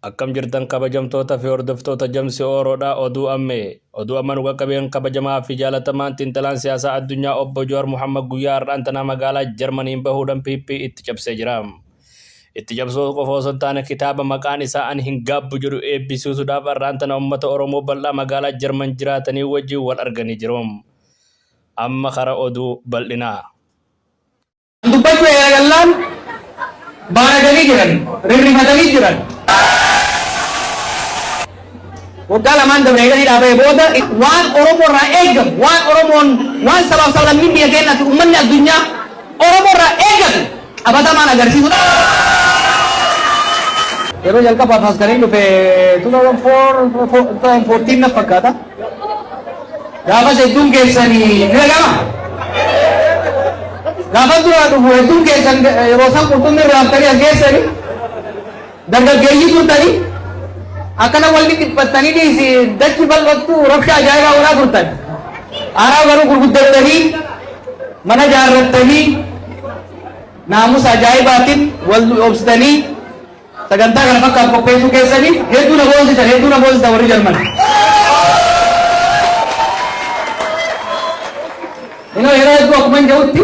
Akkam jirtan kabajamtoota fi hordoftoota Jamsi Oroodhaa oduu amma nuga qabeen kabajamaa fi jaalatamaan xiinxalaan siyaasaa addunyaa obbo Jawaar Mohammad guyyaa har'aan tanaa magaalaa Jarmaniin bahuudhaan PP itti cabsee jira. Itti cabsoo qofa osoo hin taane kitaaba maqaan isaa Ani hin gaabbu jedhu eebbisiisuudhaaf har'aan tana uummata Oromoo bal'aa magaalaa Jarman jiraatanii wajjin wal arganii jiru. Amma kara oduu bal'inaa. Dubbachuu eegalaan baanaganii jiran, rirrifatanii jiran. Waggaa lamaan dabareeganii dhaabee booda waan Oromoo irraa eegamu, waan sabaaf sablammiin biyya keenyaa fi uummanni addunyaa Oromoo irraa eegatu qabatamaan agarsiisudha. Yeroo jalqabaaf as kan dhufe 2014 na fakkaata. Gaafas hedduun keessanii ni dhagama. Gaafas dura dhufu hedduun keessan yeroo isaan qurxummii raaftanii as geessanii dargaggeeyyii turtanii akkana walli dhiphattanii dachi bal'attuu rabshaa ajaa'ibaa walaa turtan. Aaraa garuu gurguddatanii mana jaarrattanii naamusa ajaa'ibaatiin wal obsitanii sagantaa kana fakkaatu qopheessuu keessanii hedduu na boonsisan warri Jarman. Yeroo hedduu akkuma hin jedhutti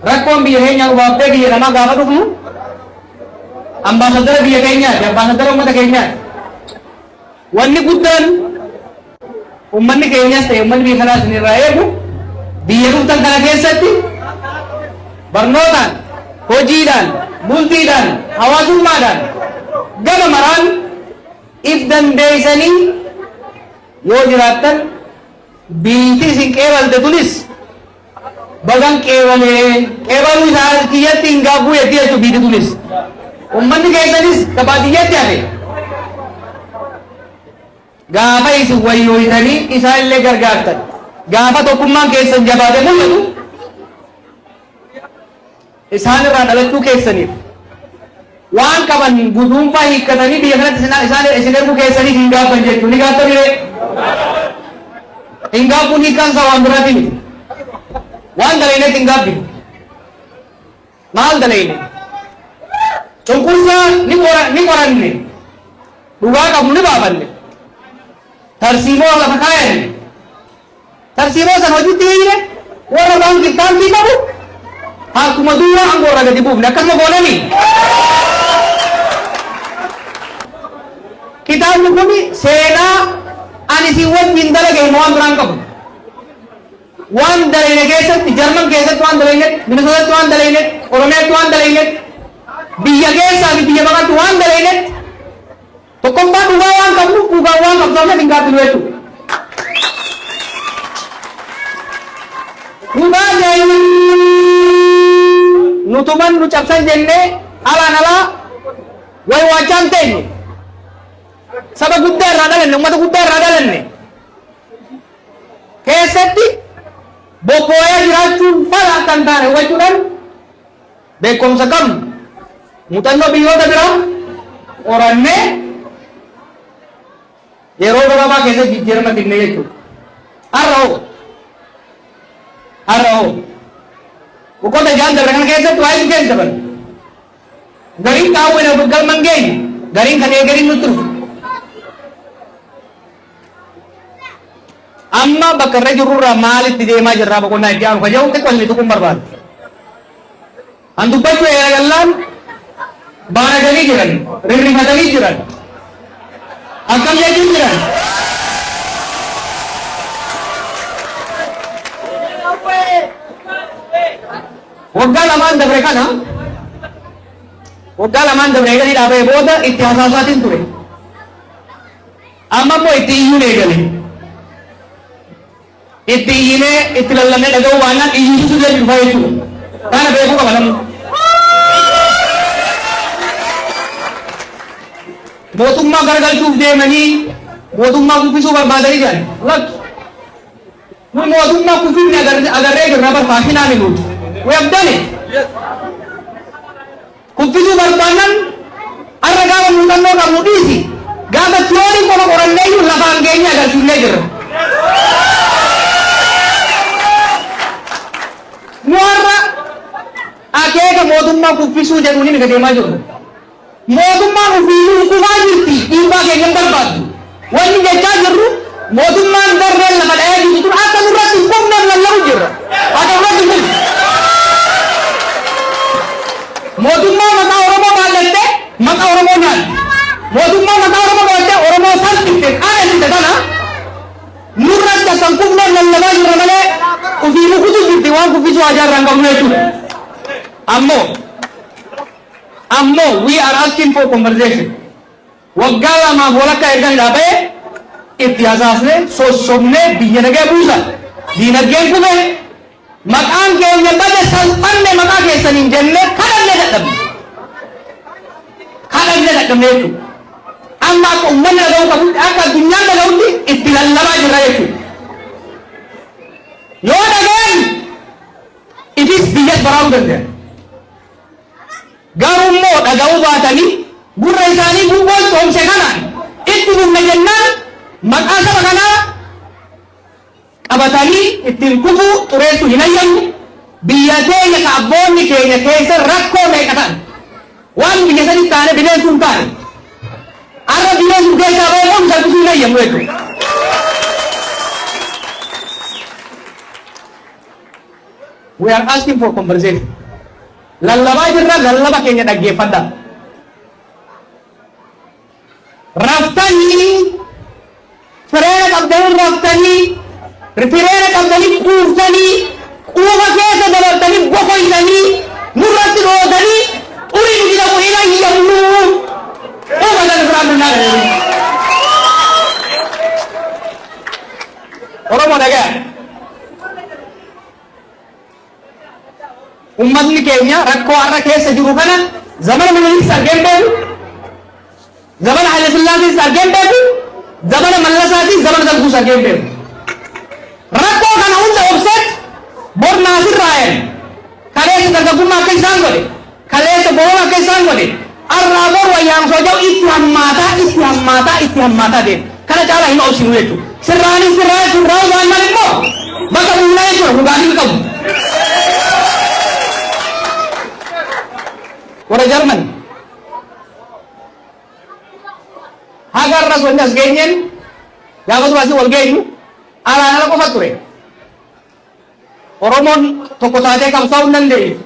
rakkoon biyya keenyaa dhufaaftee biyya namaa gaafa dhufnu ambaasadara biyya keenyaati, ambaasadara uummata keenyaati. Wanni guddaan uummanni keenyas ta'e uummanni biyya kanaas irraa eegu biyya dhuftan kana keessatti barnootaan, hojiidhaan, bultiidhaan, hawaasummaadhaan gama maraan if dandeessanii yoo jiraattan biyyi isin qeebalte tunis bagan qeebaluu isaa kiyyatti hin gaabbuu jettee jechuun biyyi tunis. Uummanni keessanis baadiyyatti hafe gaafa isin wayyooytanii isaan illee gargaartan gaafa tokkummaan keessan jabaate mul'atu isaan irraa dhalachuu keessaniif waan qaban guutummaa hiikkatanii biyya kanatti isin erguu keessaniif hin gaabban jechuun ni gaabbanire. Hin gaabbuun hiikkaan isaa waan biraati miti. Waan dalayneetti hin gaabbinu. Maal dalayne? Cunqursaa ni qoranne, dhugaa qabnu ni baafanne, tarsiimoo lafa kaayanne, tarsiimoo san hojiitti hiine warra waan qixxaantii qabu akkuma duura aangoorra gadi buufne akkasuma goonani. Kitaabni kun seenaa ani si wajjin dalage waan biraan qabu. Waan dalayne keessatti, Jarman keessatti waan dalayne, Minisootatti waan dalayne, Oromiyaatti waan dalayne, biyya keessaa fi biyya baqattu waan dalayne tokkoffaa dhugaa waan qabnu dhugaa waan qabnu hin gaabbinu jechuudha. Dhugaa jeenyu nutuman nu cabsan jennee alaan alaa way waachaan teenyu saba guddaa irraa dhalanne uummata guddaa irraa dhalanne keessatti bobbooyaa jiraachuun fala kan taane hubachuudhaan beekumsa qabnu muuxannoo biyyoota biraa qorannee yeroo gabaabaa keessatti jijjiirama fidne jechuudha. Har'a hoo boqota jaan darbe kana keessatti waa'ee keessa dabalu gariin kaawwina galman geenye gariin kan eegariin nutti dhufu amma bakka irra jirurraa maalitti deemaa jirraa boqonnaa itti aanu kajaa'u xiqqoo inni tuquun barbaadu. An dubbachuu eegalaan baanaganii jiran, rirrifatanii jiran, akkam jechuun jiran. Waggaa lamaan dabre gadi dhaabee booda itti hasaasaatiin ture. Amma immoo itti iyyuun eegale. Itti iyyinee itti lallannee dhaga'uu waannaan iyyuu illee dhufaa jechuudha. Kana beekuu qaba namni. Mootummaa garagalchuuf deemanii mootummaa kuffisuu barbaadanii jiran. Nun mootummaa kuffifni agarree jirra barbaachinaa minuuti. We have done it. Kuffisuu barbaadan har'a gaafa muuxannoo qabnu dhiisi. Gaafa tiyoorii qofa qorannee iyyuu lafaan keenya agarsiifnee jirra. Nu har'a akeeka mootummaa kuffisuu jedhuun inni deemaa jiru. mootummaan ofii kubaa jirti dhiibbaa keenya barbaaddu wanni jechaa jirru mootummaan darreen lama dhahee jirtu tun akka nurratti hin qubneef lallabu jirra akka nurratti hin qubne mootummaa maqaa oromoo baallattee maqaa oromoo nyaatti mootummaa maqaa oromoo baallattee oromoo salphifte qaanessite kana nurratti akka hin qubneef lallabaa jirra malee ofii nukutu jirti waan kuffisuu ajaarraa hin qabnu jechuudha ammoo we are asking for conversation waggaa lamaaf walakka ergan dhaabee itti hasaasne sossobne biyya nagee buusa diinagdeen kufe maqaan keenya bade salphanne maqaa keessaniin jenne kadhanne dadhabne jechuudha amma akka uummanni dhaga'uu qabutti akka addunyaan dhaga'utti itti lallabaa jirra jechuudha yoo dhaga'an itis biyyas baraaruu danda'a garummoo dhaga'uu baatanii gurra isaanii gubboon toomse kanaan itti dhumne jennaan maqaa saba kanaa qabatanii ittiin kufuu xureessu hin hayyannu biyya teenya ka abboonni keenya keessa rakkoo meeqatan waan biyya sanitti taane bineensu hin taane arra bineensu keessaa ba'ee qoom salphisuu hin hayyamu jechuudha. We are asking for conversation. Lallabaa jirra lallaba keenya dhaggeeffadha. Raftanii fireena qabdanii raftanii fireena qabdanii quuftanii quufa keessa dabartanii boqoysanii nurratti dhootanii xurii nuti dhabu hin hayyamnu quufa sana biraan dunnaa Oromoo dhagaa ummatni keenya rakkoo har'a keessa jiru kana zamana Minilikis argeen beeku zamana Haile Sillaasees argeen beeku zamana Mallasaatis zamana Darbuus argeen beeku rakkoo kana hunda obseet bor naasirraa'een kaleessa dargaggummaa akka isaan godhe kaleessa boroma akka isaan godhe arraa bor wayyaamsoo jau itti hammaataa deema kana caalaa hin obsinu jechuudha sirraa waan mal immoo bakka buunaa jechuudha dhugaatii qabu warra Jarman hagarras wanni as geenyeen gaafa duraasii wal geenyu alaan ala qofa ture Oromoon tokko taatee qabsaa'uu hin dandeenye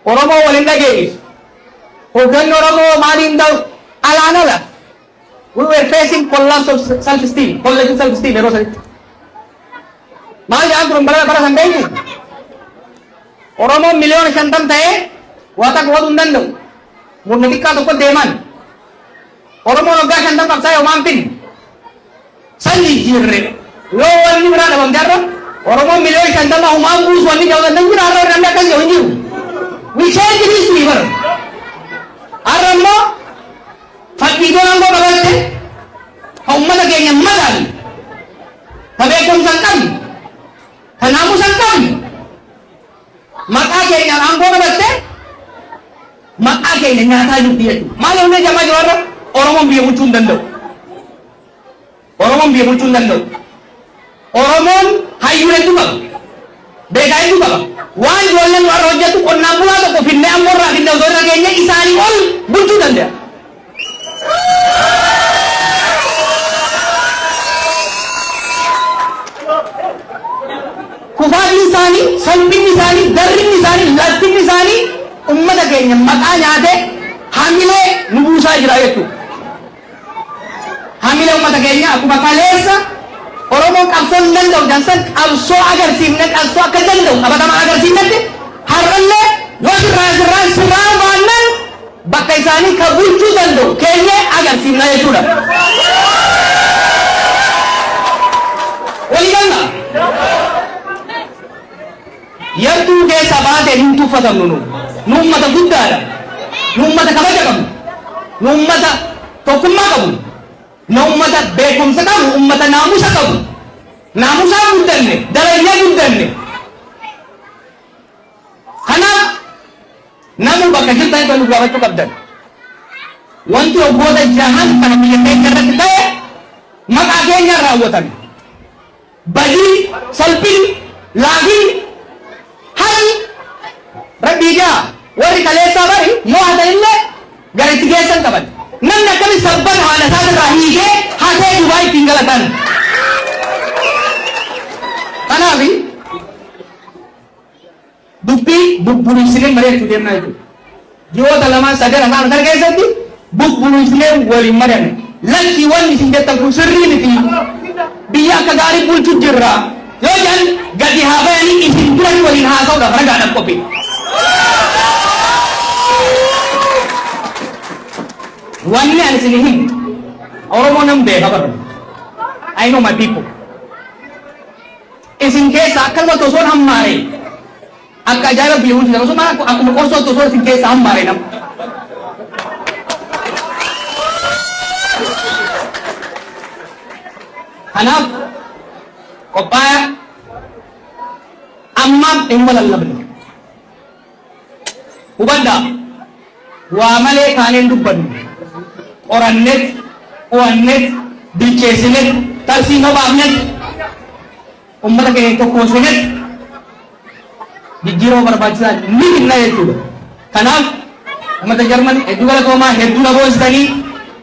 Oromoo wal hin dhageenye hoogganni Oromoo maaliin ta'u alaan ala we were facing collapse of self-esteem collective self-esteem yeroo sanitti maal jedhan turan bara san beektu Oromoon miliyoona 50 ta'ee watak waduu hin danda'u murna xiqqaa tokko deeman Oromoon waggaa 50 qabsaa'ee homaan fin sanyi jirre yoo wanni biraa dhabamte har'a Oromoon miliyoona 50 homaan buusu wanni jawatan nan jira har'a namni akkas jedhu hin jiru we change history bara har'a immoo fakkiidoon aangoo qabatte ka ummata keenya madaali ka beekumsa hin qabne ka naamusa hin qabne maqaa keenyaan aangoo qabatte maqaa keenya nyaataa jirti jechuudha. Maal yoo jamaa jiru har'a Oromoon biyya bulchuu hin danda'u. Oromoon hayyuu hedduu qaba. Beekaa hedduu qaba. Waan ijoolleen warra hojjetu qonnaan bulaa tokko finnee ammoo irraa finnee osoo irra keenya isaanii ol bulchuu danda'a. Kufaatiin isaanii, salphinni isaanii, darrinni isaanii, lattinni isaanii ummata keenya maqaa nyaatee hamilee nu buusaa jira jechuudha. Hamilee ummata keenya akkuma kaleessa Oromoon qabsoo hin danda'u jansan qabsoo agarsiifne qabsoo akka danda'u qabatamaa agarsiifnetti har'allee yoo sirraa baannan bakka isaanii ka bulchuu danda'u keenya agarsiifna jechuudha. Walii galna yartuu keessa baatee hin tuffatamnu nu ummata guddaadha nu ummata kabaja qabnu nu ummata tokkummaa qabnu nu ummata beekumsa qabnu ummata naamusa qabnu naamusaa guddanne darajaa guddanne kanaaf namu bakka jirtan kan nu gaafachuu qabdan wanti waggoota jahan kana biyya keenya irratti ta'e maqaa keenyaan raawwatame badii salphina laafina hal rabbii jaa warri kaleessaa bari yoo hatan illee gara itti geessan qaban. Namni akkami sabban haala isaa irraa hiikee hasee Dubaay ittiin galatan. Kanaaf dubbii bubbulinsinee mari'achuu deemnaa jechuudha. Ji'oota lamaan sadan afaan kana keessatti bubbulinsinee waliin mari'anne. Lakkii wanni isin jettan kun sirrii miti. Biyya akka gaarii bulchuu jirra. Yoo jedhan gadi haa bayanii isin duratti waliin haasa'uudhaaf ragaadhaaf qophii. Wanni ani isin himu Oromoo nam beeka barra. I know my people. Isin keessa akkasuma osoon hammaare akka ajaa'iba biyya bulchitan osuma akkuma qorsootti osoo isin keessa hammaare nama. Kanaaf qophaa'aa ammaaf dhimma lallabne. Hubadhaa waa malee kaaneen dubbannu qorannet qo'annet bilcheessinet tarsiima baafnet ummata keenya tokkoomsinet jijjiirama barbaachisaa ni finna jechuudha. Kanaaf ummata Jarman hedduu galatoomaa hedduu dhagoonsitanii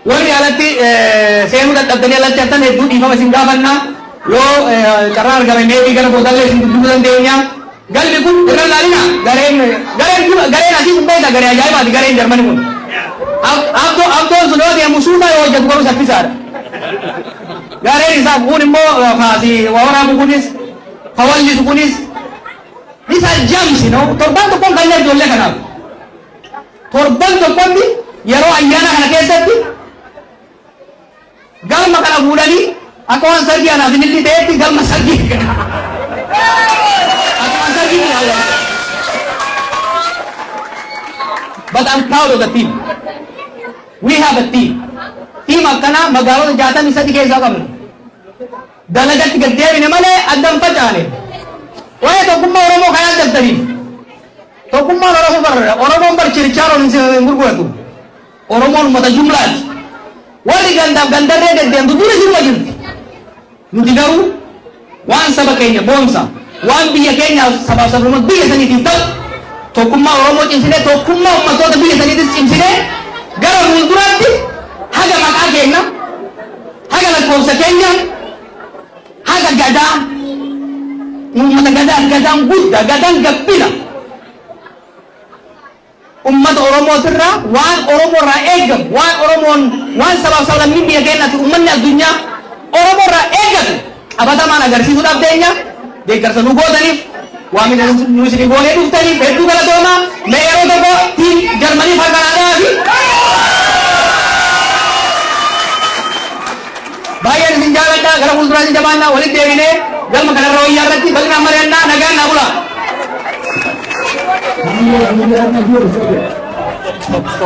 warri alatti seenuu dadhabdanii alatti hattan hedduu dhiifama isin gaafannaa yoo carraa argame meebii gara boodallee isin dubbisuu dandeenya. Galmi kun irra laalina gareen asii kun beekta garee ajaa'ibaati gareen Jarmanii kun. Abdoon sun yoo deemu suuta yoo hojjetu garuu saffisaadha. Gareen isaa kun immoo faasi waraabu kunis hawallisu kunis isa jamsi no torban tokkoon kan ijoollee kanaaf. Torban tokkotti yeroo ayyaana kana keessatti galma kana fuudhanii akka waan sargii anaaf inni ta'etti galma sargii But I'm proud of the team. We have a team. Team akkana magaalota 63 keessa qabna. Dalagatti gad deebine malee addan facaane. Waa'ee tokkummaa Oromoo kanaan dabtanii. Tokkummaan Oromoon barchirichaan hin gurguratu. Oromoon uummata jumlaati. Warri gandaaf gandarree deddeemtu dura jirma jirti. Nuti garuu waan saba keenya boonsa, waan biyya keenya sabaaf sablammoota biyya saniitiif ta'u tokkummaa Oromoo cimsinee tokkummaa uummattoota biyya saniitis cimsinee gara fuulduraatti haga maqaa keenya, haga lakkoofsa keenya, haga gadaa, uummata gadaan guddaa, gadaan gabbina. Ummata Oromootirraa waan Oromoorraa eegamu, waan sabaaf sablammiin biyya keenyaatti uummanni addunyaa Oromoorraa eegatu qabatamaan agarsiisuudhaaf deenya deeggarsa nu gootaniif waamina nu isin goonee dhuftaniif hedduu galatoomaa mee yeroo tokko tiim Jarmanii farqanaadhaa fi baay'een isin jaaladhaa gara fuulduraatti jabaannaa walitti deebinee galma kanarra wayyaa irratti bal'inaan mari'annaa nagaan naa bulaa. Stop.